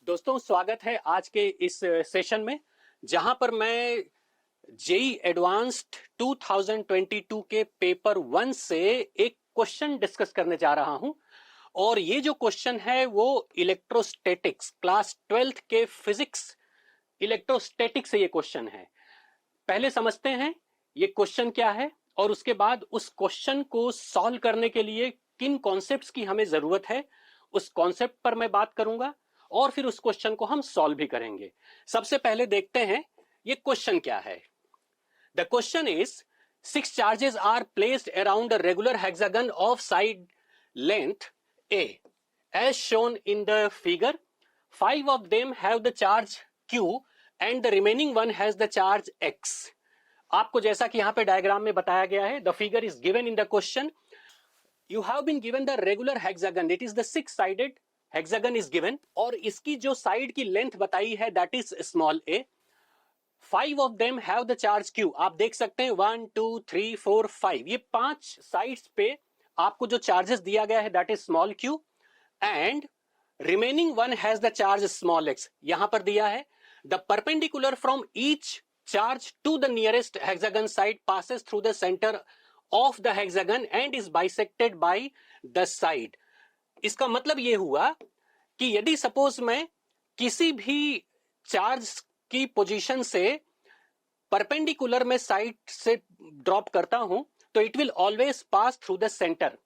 दोस्तों स्वागत है आज के इस सेशन में जहां पर मैं जेई एडवांस्ड 2022 के पेपर 1 से एक क्वेश्चन डिस्कस करने जा रहा हूं। और ये जो क्वेश्चन है वो इलेक्ट्रोस्टैटिक्स क्लास 12th के फिजिक्स इलेक्ट्रोस्टैटिक्स से ये क्वेश्चन है। पहले समझते हैं ये क्वेश्चन क्या है और उसके बाद उस क्वेश्चन को सॉल्व करने के लिए किन कॉन्सेप्ट्स की हमें जरूरत है उस कॉन्सेप्ट पर मैं बात करूंगा और फिर उस क्वेश्चन को हम सॉल्व भी करेंगे। सबसे पहले देखते हैं ये क्वेश्चन क्या है। The question is 6 charges are placed around a regular hexagon of side length a as shown in the figure. 5 of them have the charge Q and the remaining one has the charge X। आपको जैसा कि यहां पे diagram में बताया गया है, the figure is given in the question. You have been given the regular hexagon, it is the 6 sided hexagon is given और इसकी जो साइड की लेंथ बताई है that is small a. 5 of them have the charge Q। आप देख सकते हैं 1 2 3 4 5 ये 5 साइड्स पे आपको जो चार्जेस दिया गया है that is small q and remaining one has the charge small x। यहां पर दिया है the perpendicular from each charge to the nearest hexagon side passes through the centre of the hexagon and is bisected by the side. इसका मतलब यह हुआ कि यदि सपोज मैं किसी भी चार्ज की पोजीशन से परपेंडिकुलर में साइड से ड्रॉप करता हूं तो it will always pass through the centre,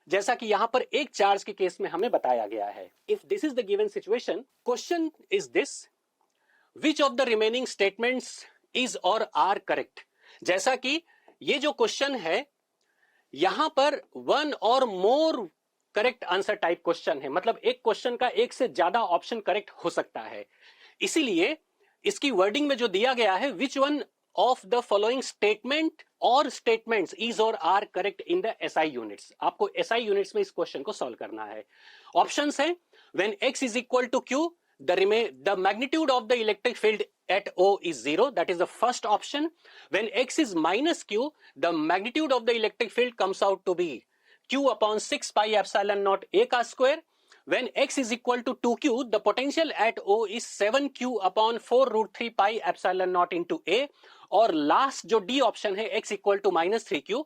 जैसा कि यहां पर एक चार्ज के केस में हमें बताया गया है। If this is the given situation, question is this, which of the remaining statements is or are correct. जैसा कि ये जो क्वेश्चन है यहां पर वन और more correct answer type question है, मतलब एक क्वेश्चन का एक से ज्यादा ऑप्शन करेक्ट हो सकता है। इसीलिए इसकी वर्डिंग में जो दिया गया है which one of the following statement or statements is or are correct in the SI units. आपको एसआई यूनिट्स में इस क्वेश्चन को सॉल्व करना है। ऑप्शंस हैं when x is equal to q the magnitude of the electric field at O is 0, that is the first option। when x is minus q the magnitude of the electric field comes out to be q upon 6 pi epsilon naught a का square। when x is equal to 2q the potential at O is 7q upon 4 root 3 pi epsilon naught into a। और last जो D option है x equal to minus 3q,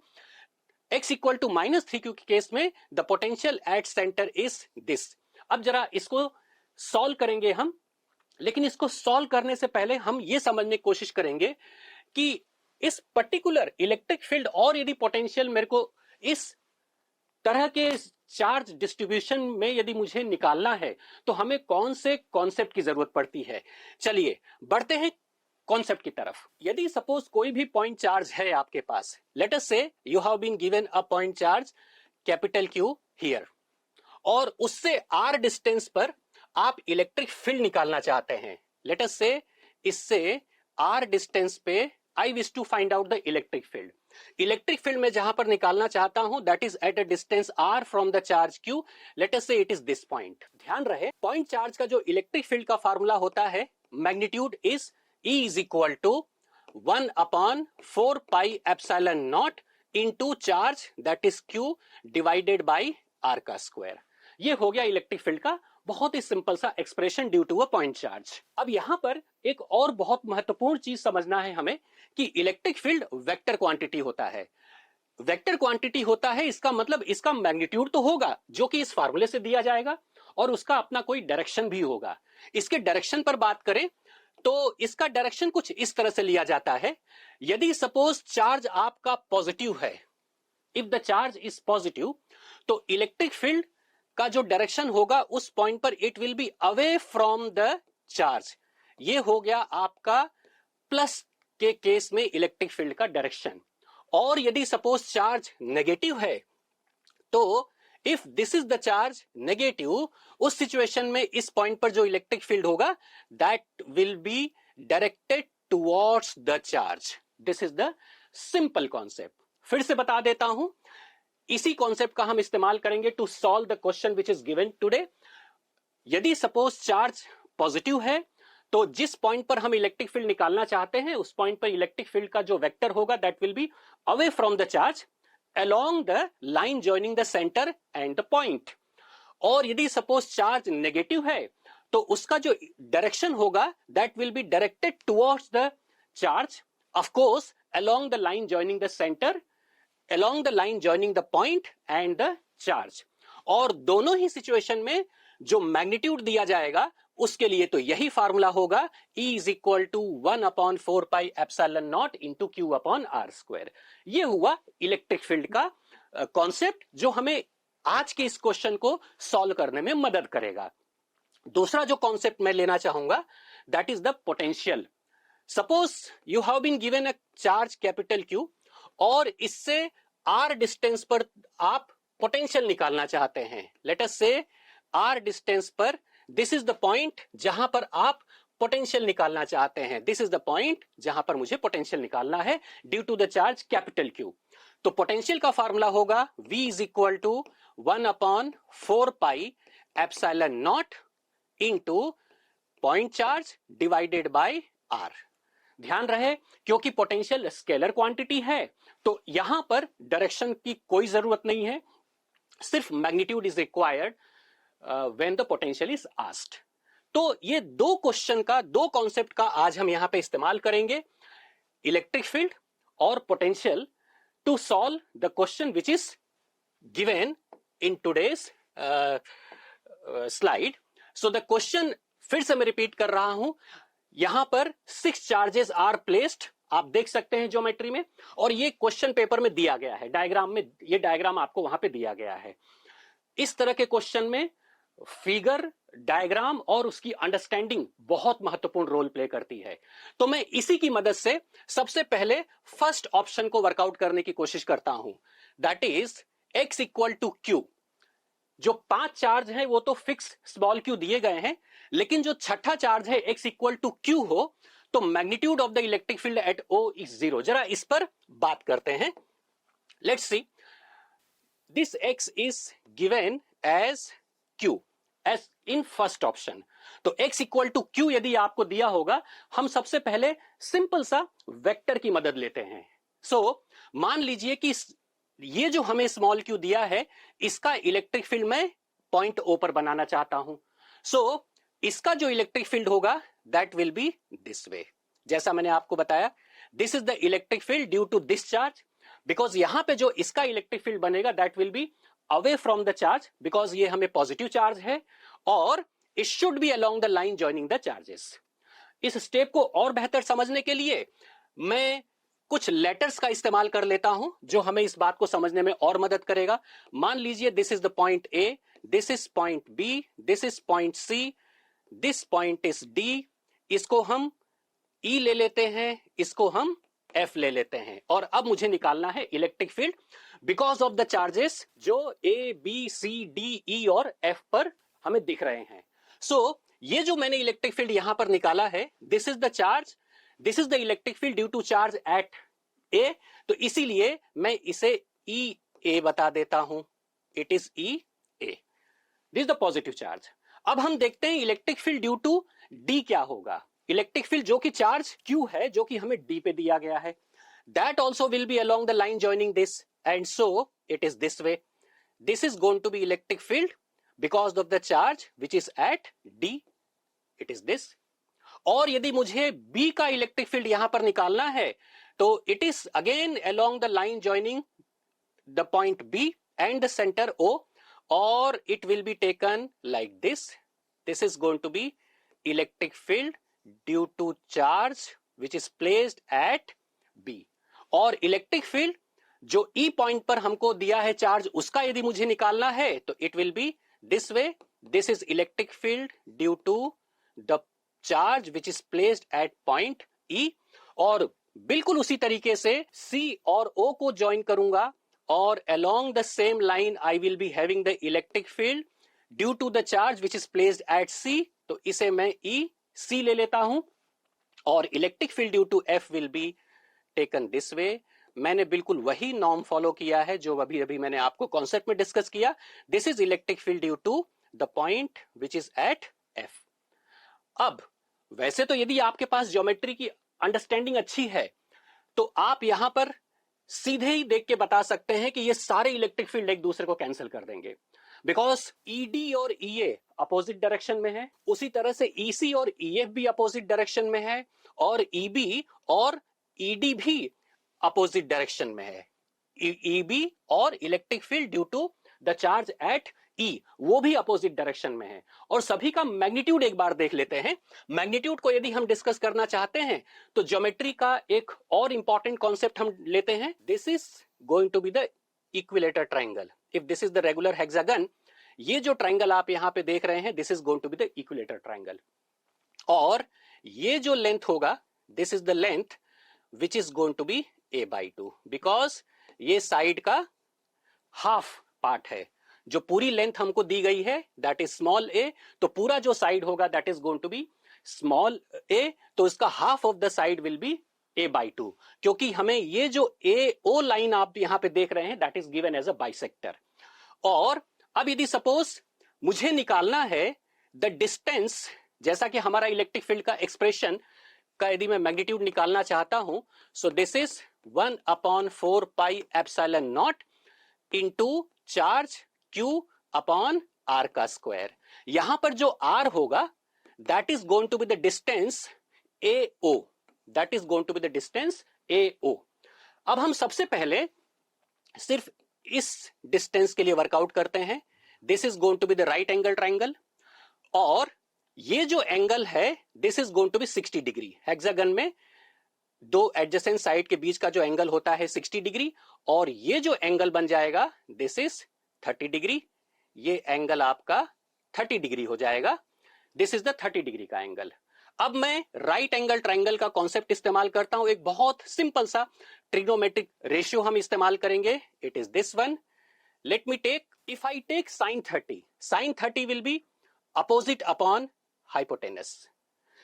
x equal to minus 3q के case में the potential at centre is this. अब जरा इसको solve करेंगे हम, लेकिन इसको सॉल्व करने से पहले हम ये समझने की कोशिश करेंगे कि इस पर्टिकुलर इलेक्ट्रिक फील्ड और यदि पोटेंशियल मेरे को इस तरह के चार्ज डिस्ट्रीब्यूशन में यदि मुझे निकालना है तो हमें कौन से कॉन्सेप्ट की जरूरत पड़ती है। चलिए बढ़ते हैं कॉन्सेप्ट की तरफ। यदि सपोज कोई भी पॉइंट चार्ज है आपके पास, let us say you have been given a point charge capital Q here और उससे r डिस्टेंस पर आप इलेक्ट्रिक फील्ड निकालना चाहते हैं। लेट अस से इससे r डिस्टेंस पे I wish to find out the electric field. Electric field में जहां पर निकालना चाहता हूं that is at a distance r from the charge Q। Let us say it is this point. ध्यान रहे पॉइंट चार्ज का जो इलेक्ट्रिक फील्ड का फार्मूला होता है magnitude is E is equal to 1 upon 4 pi epsilon naught into charge that is Q divided by R का square. ये हो गया इलेक्ट्रिक फील्ड का बहुत ही सिंपल सा expression due to a point charge. अब यहां पर एक और बहुत महत्वपूर्ण चीज समझना है हमें कि इलेक्ट्रिक फील्ड वेक्टर क्वांटिटी होता है। वेक्टर क्वांटिटी होता है इसका मतलब इसका मैग्नीट्यूड तो होगा जो कि इस फार्मूले से दिया जाएगा और उसका अपना कोई डायरेक्शन भी होगा। इसके डायरेक्शन पर बात करें तो इसका डायरेक्शन कुछ इस तरह से लिया जाता है। यदि सपोज चार्ज आपका पॉजिटिव है, if the charge is positive, तो इलेक्ट्रिक फील्ड का जो डायरेक्शन होगा उस पॉइंट पर it will be away from the charge. ये हो गया आपका प्लस के केस में इलेक्ट्रिक फील्ड का डायरेक्शन। और यदि सपोज चार्ज नेगेटिव है तो if this is the charge negative, उस सिचुएशन में इस पॉइंट पर जो इलेक्ट्रिक फील्ड होगा that will be directed towards the charge. This is the simple concept. फिर से बता देता हूं, इसी कॉन्सेप्ट का हम इस्तेमाल करेंगे to solve the question which is given today. यदि सपोज चार्ज पॉजिटिव है तो जिस पॉइंट पर हम इलेक्ट्रिक फील्ड निकालना चाहते हैं उस पॉइंट पर इलेक्ट्रिक फील्ड का जो वेक्टर होगा that will be away from the charge along the line joining the center and the point। और यदि सपोज चार्ज नेगेटिव है तो उसका जो डायरेक्शन होगा that will be directed towards the charge, of course along the line joining the center, along the line joining the point and the charge. और दोनों ही situation में जो मैग्नीट्यूड दिया जाएगा उसके लिए तो यही फार्मूला होगा, E is equal to 1/4 pi epsilon not into q upon r square. ये हुआ इलेक्ट्रिक फील्ड का कॉन्सेप्ट जो हमें आज के इस क्वेश्चन को सॉल्व करने में मदद करेगा। दूसरा जो कॉन्सेप्ट मैं लेना चाहूंगा that is the potential. Suppose you have been given a charge capital q और इससे आर डिस्टेंस पर आप पोटेंशियल निकालना चाहते हैं। लेट अस से आर डिस्टेंस पर दिस इज द पॉइंट जहां पर आप पोटेंशियल निकालना चाहते हैं, दिस इज द पॉइंट जहां पर मुझे पोटेंशियल निकालना है due to the charge capital q. तो पोटेंशियल का फार्मूला होगा V is equal to 1/4 pi epsilon not into point charge divided by r. ध्यान रहे क्योंकि पोटेंशियल स्केलर क्वांटिटी है तो यहां पर डायरेक्शन की कोई जरूरत नहीं है, सिर्फ magnitude is required when the potential is asked. तो ये दो क्वेश्चन का, दो कॉन्सेप्ट का आज हम यहां पे इस्तेमाल करेंगे, इलेक्ट्रिक फील्ड और potential, to solve the question which is given in today's slide. So the question फिर से मैं रिपीट कर रहा हूं, यहां पर 6 चार्जेस आर प्लेस्ड, आप देख सकते हैं ज्योमेट्री में, और ये क्वेश्चन पेपर में दिया गया है, डायग्राम में, ये डायग्राम आपको वहां पे दिया गया है। इस तरह के क्वेश्चन में फिगर, डायग्राम और उसकी अंडरस्टैंडिंग बहुत महत्वपूर्ण रोल प्ले करती है। तो मैं इसी की मदद से सबसे पहले फर्स्ट ऑप्शन को वर्कआउट करने की कोशिश करता हूं, that is x equal to q. जो 5 चार्ज है वो तो फिक्स स्मॉल क्यू दिए गए हैं, लेकिन जो छठा चार्ज है x इक्वल टू क्यू हो तो magnitude of the electric field at O is 0। जरा इस पर बात करते हैं। Let's see, this x is given as q as in first option. तो x इक्वल टू क्यू यदि आपको दिया होगा, हम सबसे पहले सिंपल सा वेक्टर की मदद लेते हैं। सो मान लीजिए कि ये जो हमें स्मॉल क्यू दिया है इसका इलेक्ट्रिक फील्ड मैं पॉइंट O पर बनाना चाहता हूं। सो इसका जो इलेक्ट्रिक फील्ड होगा that will be this way. जैसा मैंने आपको बताया, this is the electric field due to this charge, because यहां पे जो इसका इलेक्ट्रिक फील्ड बनेगा that will be away from the charge, because ये हमें पॉजिटिव चार्ज है, और it should be along the line joining the charges. इस स्टेप को और बेहतर समझने के लिए मैं कुछ लेटर्स का इस्तेमाल कर लेता हूं जो हमें इस बात को समझने में और मदद करेगा। मान लीजिए this is the point A, this is point B, this is point C, this point is D। इसको हम E ले लेते हैं, इसको हम F ले लेते हैं, और अब मुझे निकालना है electric field because of the charges जो A, B, C, D, E और F पर हमें दिख रहे हैं। सो ये जो मैंने इलेक्ट्रिक फील्ड यहां पर निकाला है, this is the charge, this is the electric field due to charge at A, तो इसीलिए मैं इसे EA बता देता हूं, it is EA, this the positive charge. अब हम देखते हैं electric field due to D क्या होगा। इलेक्ट्रिक फील्ड जो कि चार्ज Q है, जो कि हमें D पे दिया गया है, that also will be along the line joining this, and so it is this way. This is going to be electric field because of the charge which is at D, it is this. और यदि मुझे B का electric field यहां पर निकालना है तो it is again along the line joining the point B and the centre O, और it will be taken like this. This is going to be electric field due to charge which is placed at B। और electric field जो E point पर हमको दिया है charge, उसका यदि मुझे निकालना है तो it will be this way. This is electric field due to the charge which is placed at point E, और बिल्कुल उसी तरीके से C और O को ज्वाइन करूंगा, और along the same line I will be having the electric field due to the charge which is placed at C, तो इसे मैं EC ले लेता हूं, और electric field due to F will be taken this way। मैंने बिल्कुल वही नॉर्म फॉलो किया है जो अभी अभी मैंने आपको कॉन्सेप्ट में डिस्कस किया। This is electric field due to the point which is at F। अब वैसे तो यदि आपके पास ज्योमेट्री की अंडरस्टैंडिंग अच्छी है तो आप यहां पर सीधे ही देख के बता सकते हैं कि ये सारे इलेक्ट्रिक फील्ड एक दूसरे को कैंसिल कर देंगे। बिकॉज ईडी और ईए अपोजिट डायरेक्शन में है, उसी तरह से ईसी और ईएफ भी अपोजिट डायरेक्शन में है, और ईबी और ईडी भी अपोजिट डायरेक्शन में है। ईबी और electric field due to the charge at E वो भी अपोजिट डायरेक्शन में है। और सभी का मैग्नीट्यूड एक बार देख लेते हैं। मैग्नीट्यूड को यदि हम डिस्कस करना चाहते हैं तो ज्योमेट्री का एक और इंपॉर्टेंट कॉन्सेप्ट हम लेते हैं। This is going to be the equilateral triangle. If this is the regular hexagon, ये जो ट्राइंगल आप यहां पे देख रहे हैं, this is going to be the equilateral triangle. और ये जो लेंथ होगा, this is the length which is going to be a/2, because ये साइड का हाफ पार्ट है। जो पूरी लेंथ हमको दी गई है दैट इज स्मॉल ए, तो पूरा जो साइड होगा that is going to be small A, तो इसका half of the side will be a/2, क्योंकि हमें ये जो ए ओ लाइन आप यहां पे देख रहे हैं that is given as a bisector. और अब यदि सपोज मुझे निकालना है द डिस्टेंस, जैसा कि हमारा इलेक्ट्रिक फील्ड का एक्सप्रेशन का यदि मैं मैग्नीट्यूड निकालना चाहता हूं, so this is 1/4 pi epsilon not into charge Q upon R का स्क्वायर। यहां पर जो R होगा that is going to be the distance AO, that is going to be the distance AO। अब हम सबसे पहले सिर्फ इस डिस्टेंस के लिए वर्कआउट करते हैं। This is going to be the right angle triangle, और ये जो एंगल है this is going to be 60 degree. Hexagon में दो एडजेसेंट साइड के बीच का जो एंगल होता है 60 डिग्री, और ये जो एंगल बन जाएगा दिस इज 30 डिग्री। ये एंगल आपका 30 डिग्री हो जाएगा। दिस इज द 30 डिग्री का एंगल। अब मैं राइट एंगल ट्राइंगल का कॉन्सेप्ट इस्तेमाल करता हूं। एक बहुत सिंपल सा ट्रिग्नोमेट्रिक रेशियो हम इस्तेमाल करेंगे। It is this one. Let me take, if I take sin 30, sin 30 will be opposite upon hypotenuse,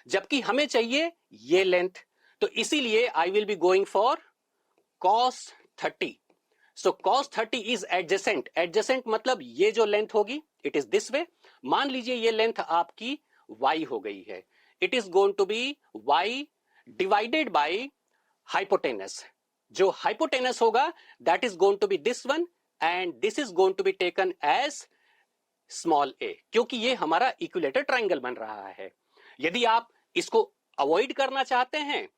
जबकि हमें चाहिए ये लेंथ, तो इसीलिए I will be going for cos 30। So cos 30 is adjacent. Adjacent मतलब ये जो लेंथ होगी इट इज दिस वे। मान लीजिए ये लेंथ आपकी y हो गई है, it is going to be y divided by hypotenuse. जो हाइपोटेनस होगा that is going to be this one, and this is going to be taken as small a, क्योंकि ये हमारा इक्विलेटर ट्राइंगल बन रहा है। यदि आप इसको अवॉइड करना चाहते हैं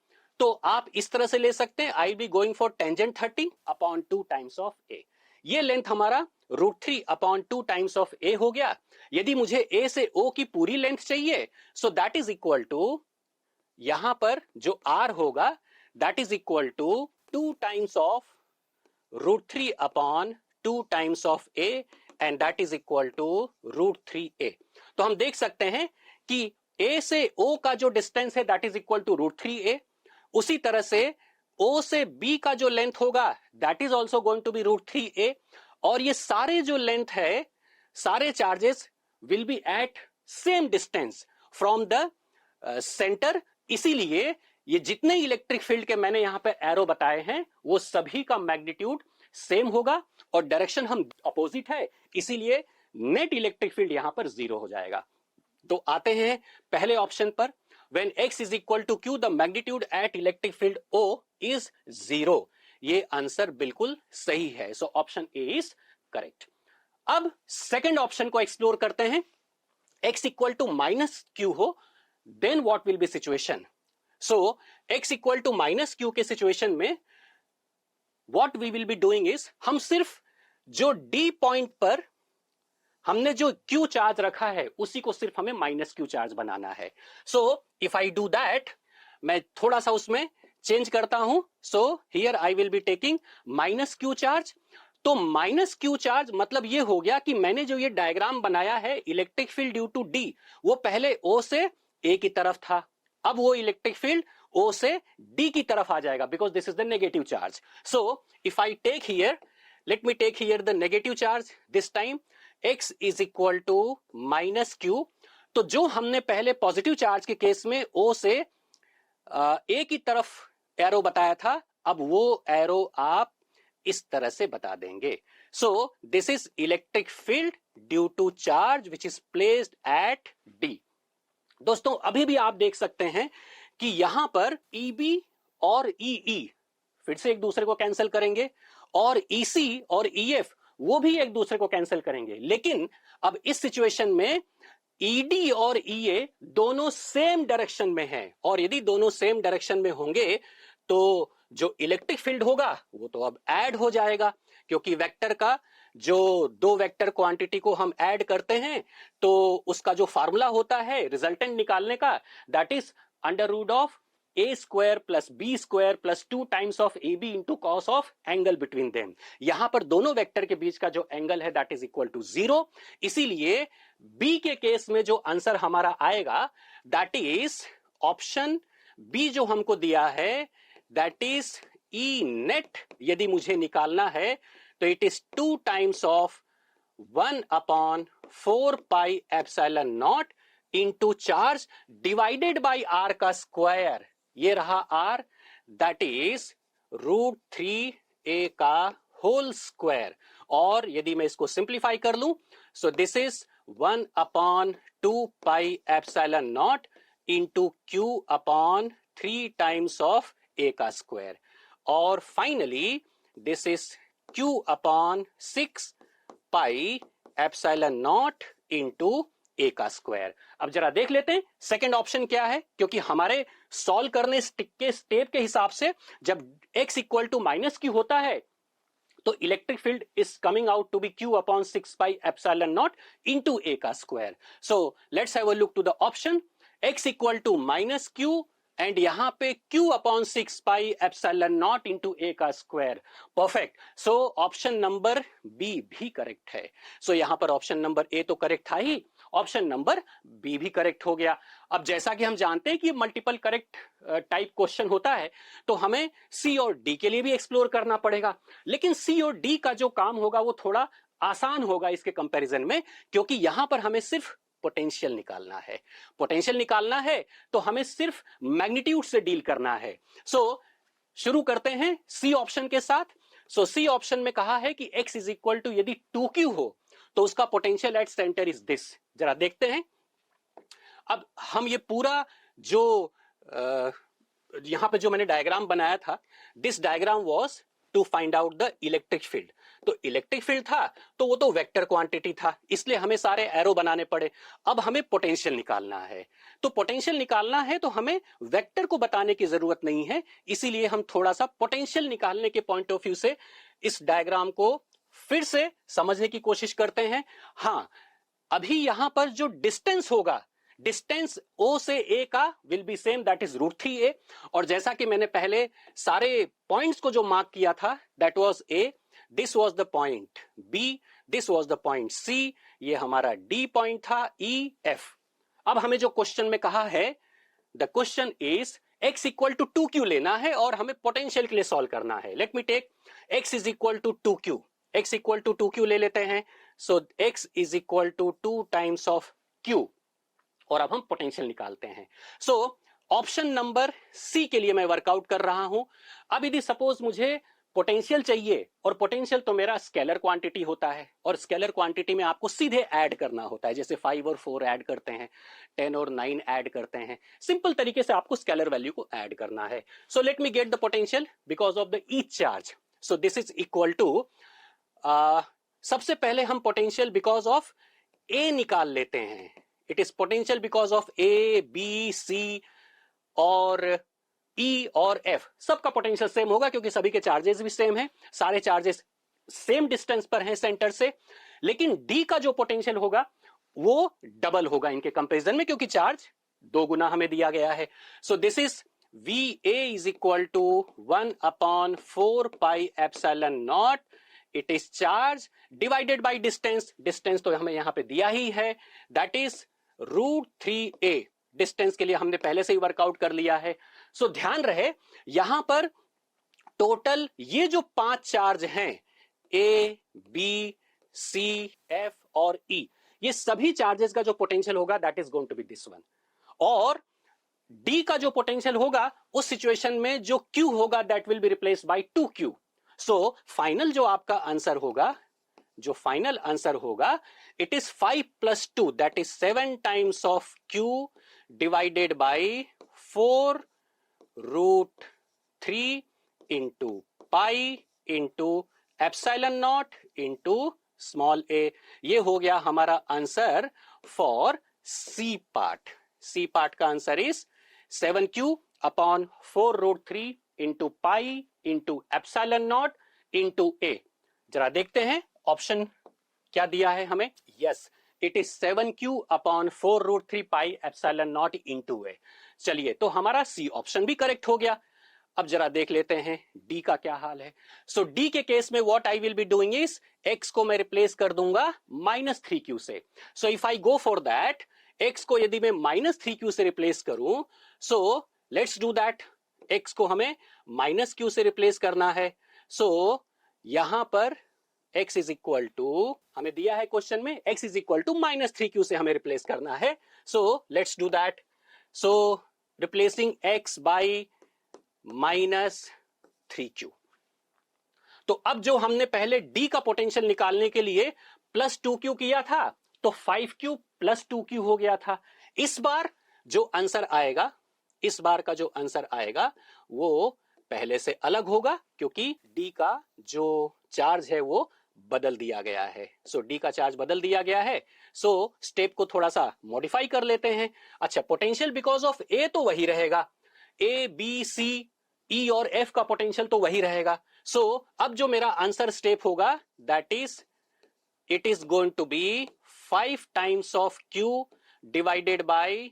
तो आप इस तरह से ले सकते हैं, I be going for tangent 30 upon 2 times of a। ये लेंथ हमारा √3 अपॉन 2 टाइम्स ऑफ a हो गया। यदि मुझे a से o की पूरी लेंथ चाहिए, so that is equal to, यहां पर जो r होगा that is equal to 2 times of √3 upon 2 times of a, and that is equal to √3a। तो हम देख सकते हैं कि a से o का जो डिस्टेंस है that is equal to √3a। उसी तरह से O से B का जो लेंथ होगा that is also going to be √3a। और ये सारे जो लेंथ है, सारे charges will be at same distance from the centre. इसीलिए ये जितने इलेक्ट्रिक फील्ड के मैंने यहां पे एरो बताए हैं वो सभी का मैग्नीट्यूड सेम होगा, और डायरेक्शन हम अपोजिट है, इसीलिए नेट इलेक्ट्रिक फील्ड यहां पर 0 हो जाएगा। तो आते हैं पहले ऑप्शन पर। When x is equal to q, the magnitude at electric field O is 0। ये आंसर बिल्कुल सही है। So option A is correct. अब सेकंड ऑप्शन को एक्सप्लोर करते हैं। x equal to minus Q हो, then what will be situation. So x equal to minus Q के सिचुएशन में what we will be doing is, हम सिर्फ जो D पॉइंट पर हमने जो Q चार्ज रखा है उसी को सिर्फ हमें माइनस Q चार्ज बनाना है। सो इफ आई डू दैट, मैं थोड़ा सा उसमें चेंज करता हूं। So here I will be taking minus Q charge. तो माइनस Q चार्ज मतलब ये हो गया कि मैंने जो ये डायग्राम बनाया है electric field due to D, वो पहले O से A की तरफ था, अब वो इलेक्ट्रिक फील्ड O से D की तरफ आ जाएगा, because this is the negative charge. So if I take here, let me take here the negative charge this time, x is equal to minus q. तो जो हमने पहले पॉजिटिव चार्ज के केस में O से A की तरफ arrow बताया था, अब वो एरो आप इस तरह से बता देंगे। So this is electric field due to charge which is placed at D। दोस्तों अभी भी आप देख सकते हैं कि यहां पर EB और EE फिर से एक दूसरे को कैंसिल करेंगे, और EC और EF वो भी एक दूसरे को कैंसिल करेंगे। लेकिन अब इस सिचुएशन में ईडी और ईए दोनों सेम डायरेक्शन में हैं, और यदि दोनों सेम डायरेक्शन में होंगे तो जो इलेक्ट्रिक फील्ड होगा वो तो अब ऐड हो जाएगा, क्योंकि वेक्टर का जो दो वेक्टर क्वांटिटी को हम ऐड करते हैं तो उसका जो फार्मूला होता है रिजल्टेंट निकालने का, that is under root of a square plus b square plus 2 times of A b into cos of angle between them. यहां पर दोनों वेक्टर के बीच का जो एंगल है दैट इज इक्वल टू 0। इसीलिए बी के केस में जो आंसर हमारा आएगा दैट इज ऑप्शन बी जो हमको दिया है, दैट इज ई नेट। यदि मुझे निकालना है तो it is 2 times of 1 upon 4 pi epsilon not into charge divided by r का स्क्वायर, ये रहा आर, दैट इज √3a का होल स्क्वायर। और यदि मैं इसको सिंप्लीफाई कर लूं सो this is 1 upon 2 pi epsilon not into q upon 3 times of a का स्क्वायर, और finally this is q upon 6 pi epsilon not into a का स्क्वायर। अब जरा देख लेते हैं सेकंड ऑप्शन क्या है, क्योंकि हमारे सॉल्व करने के स्टेप के हिसाब से जब x equal to minus q होता है तो electric field is coming out to be q upon 6 pi epsilon not into a का square. So let's have a look to the option x equal to minus q and यहां पे q upon 6 pi epsilon not into a का square. Perfect. So option number b भी correct है। So यहां पर option number A तो correct था ही, option number b भी करेक्ट हो गया। अब जैसा कि हम जानते हैं कि मल्टीपल करेक्ट टाइप क्वेश्चन होता है तो हमें सी और डी के लिए भी एक्सप्लोर करना पड़ेगा, लेकिन सी और डी का जो काम होगा वो थोड़ा आसान होगा इसके कंपैरिजन में, क्योंकि यहां पर हमें सिर्फ पोटेंशियल निकालना है। पोटेंशियल निकालना है तो हमें सिर्फ मैग्नीट्यूड से डील करना है। सो शुरू करते हैं सी ऑप्शन के साथ। सो सी ऑप्शन में कहा है कि x इज इक्वल टू यदि 2q हो तो उसका potential at centre is this. जरा देखते हैं। अब हम ये पूरा जो यहां पे जो मैंने डायग्राम बनाया था, this diagram was to find out the electric field. तो इलेक्ट्रिक फील्ड था तो वो तो वेक्टर क्वांटिटी था, इसलिए हमें सारे एरो बनाने पड़े। अब हमें पोटेंशियल निकालना है, तो पोटेंशियल निकालना है तो हमें वेक्टर को बताने की जरूरत नहीं है, इसीलिए हम थोड़ा सा पोटेंशियल निकालने के पॉइंट ऑफ व्यू से इस डायग्राम को फिर से समझने की कोशिश करते हैं। हां, अभी यहां पर जो डिस्टेंस होगा, डिस्टेंस O से A का will be same, that is √3a। और जैसा कि मैंने पहले सारे पॉइंट्स को जो मार्क किया था, that was A, this was the point B, this was the point C, ये हमारा D पॉइंट था, E, F। अब हमें जो क्वेश्चन में कहा है, the question is x equal to 2q लेना है और हमें पोटेंशियल के लिए सॉल्व करना है। Let me take x is equal to 2q, x equal to 2q ले लेते हैं। So x is equal to 2 times of q, और अब हम पोटेंशियल निकालते हैं। सो ऑप्शन नंबर सी के लिए मैं वर्कआउट कर रहा हूं। अब यदि सपोज मुझे पोटेंशियल चाहिए, और पोटेंशियल तो मेरा स्केलर क्वांटिटी होता है, और स्केलर क्वांटिटी में आपको सीधे ऐड करना होता है, जैसे 5 और 4 ऐड करते हैं, 10 और 9 ऐड करते हैं, सिंपल तरीके से आपको स्केलर वैल्यू को ऐड करना है। So let me get the potential because of the each charge. So this is equal to, सबसे पहले हम पोटेंशियल बिकॉज ऑफ ए निकाल लेते हैं। It is potential because of A, B, C और ई और एफ, सबका पोटेंशियल सेम होगा क्योंकि सभी के चार्जेस भी सेम हैं, सारे चार्जेस सेम डिस्टेंस पर हैं सेंटर से। लेकिन डी का जो पोटेंशियल होगा वो डबल होगा इनके कंपैरिजन में, क्योंकि चार्ज 2 गुना हमें दिया गया है। So this is VA is equal to 1 upon 4 pi epsilon naught, it is charge divided by distance, distance तो हमें यहां पे दिया ही है, दैट इज √3a। डिस्टेंस के लिए हमने पहले से ही वर्कआउट कर लिया है। सो ध्यान रहे यहां पर टोटल ये जो 5 चार्ज हैं, A, B, C, F और E, ये सभी चार्जेस का जो पोटेंशियल होगा that is going to be this one. और D का जो पोटेंशियल होगा उस सिचुएशन में जो Q होगा that will be replaced by 2Q। So final जो आपका आंसर होगा, जो फाइनल आंसर होगा, it is 5 + 2 that is 7 times of Q divided by 4 √3 into pi into epsilon not into small A. ये हो गया हमारा आंसर for C part. C part का answer is 7q upon 4√3 into pi into epsilon not into A. जरा देखते हैं option क्या दिया है हमें। Yes, it is 7q upon 4√3 pi epsilon not into A. चलिए, तो हमारा सी ऑप्शन भी करेक्ट हो गया। अब जरा देख लेते हैं डी का क्या हाल है। सो डी के केस में what I will be doing is x को मैं रिप्लेस कर दूंगा -3q से। सो if I go for that, x को यदि मैं -3q से रिप्लेस करूं, so let's do that. X को हमें -q से रिप्लेस करना है। सो यहां पर x इज इक्वल टू, हमें दिया है क्वेश्चन में x is equal to -3q से हमें रिप्लेस करना है। So let's do that. So replacing x by -3q। तो अब जो हमने पहले d का पोटेंशियल निकालने के लिए +2q किया था, तो 5q + 2q हो गया था। इस बार जो आंसर आएगा, इस बार का जो आंसर आएगा वो पहले से अलग होगा, क्योंकि d का जो चार्ज है वो बदल दिया गया है। सो d का चार्ज बदल दिया गया है। सो स्टेप को थोड़ा सा मॉडिफाई कर लेते हैं। अच्छा, पोटेंशियल बिकॉज ऑफ a तो वही रहेगा, ए बी सी ई और एफ का पोटेंशियल तो वही रहेगा। सो अब जो मेरा आंसर स्टेप होगा, that is it is going to be 5 times of q divided by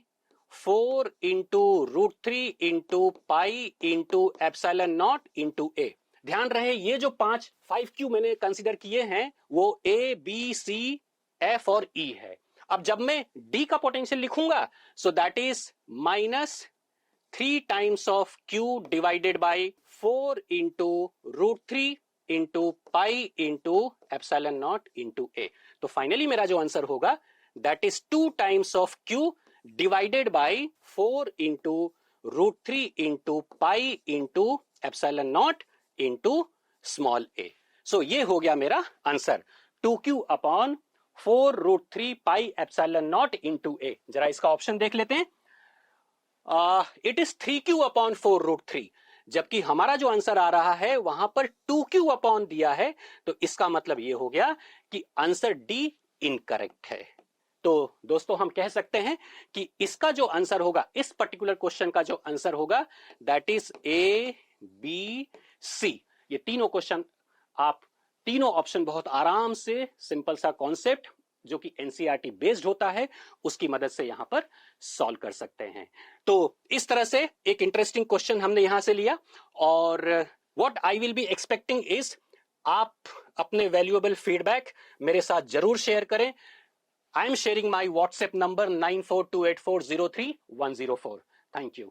4 into √3 into pi into epsilon not into A. ध्यान रहे, ये जो 5q मैंने कंसीडर किए हैं वो ए बी सी एफ और ई है। अब जब मैं d का पोटेंशियल लिखूंगा, so that is -3 times of q divided by 4 into √3 into pi into epsilon not into A. तो फाइनली मेरा जो आंसर होगा that is 2 times of q divided by 4 into √3 into pi into epsilon not into small A. So ये हो गया मेरा answer 2q upon 4√3 pi epsilon not into A. जरा इसका ऑप्शन देख लेते हैं। इट इज 3q अपॉन 4√3, जबकि हमारा जो आंसर आ रहा है वहां पर 2q अपॉन दिया है। तो इसका मतलब यह हो गया कि आंसर डी इनकरेक्ट है। तो दोस्तों, हम कह सकते हैं कि इसका जो आंसर होगा, इस पर्टिकुलर क्वेश्चन का जो आंसर होगा, that is a B c. ये तीनों क्वेश्चन, आप तीनों ऑप्शन बहुत आराम से, सिंपल सा कॉन्सेप्ट जो कि एनसीईआरटी बेस्ड होता है, उसकी मदद से यहां पर सॉल्व कर सकते हैं। तो इस तरह से एक इंटरेस्टिंग क्वेश्चन हमने यहां से लिया। और what I will be expecting is, आप अपने वैल्यूएबल फीडबैक मेरे साथ जरूर शेयर करें। I am sharing my WhatsApp number 9428403104। Thank you.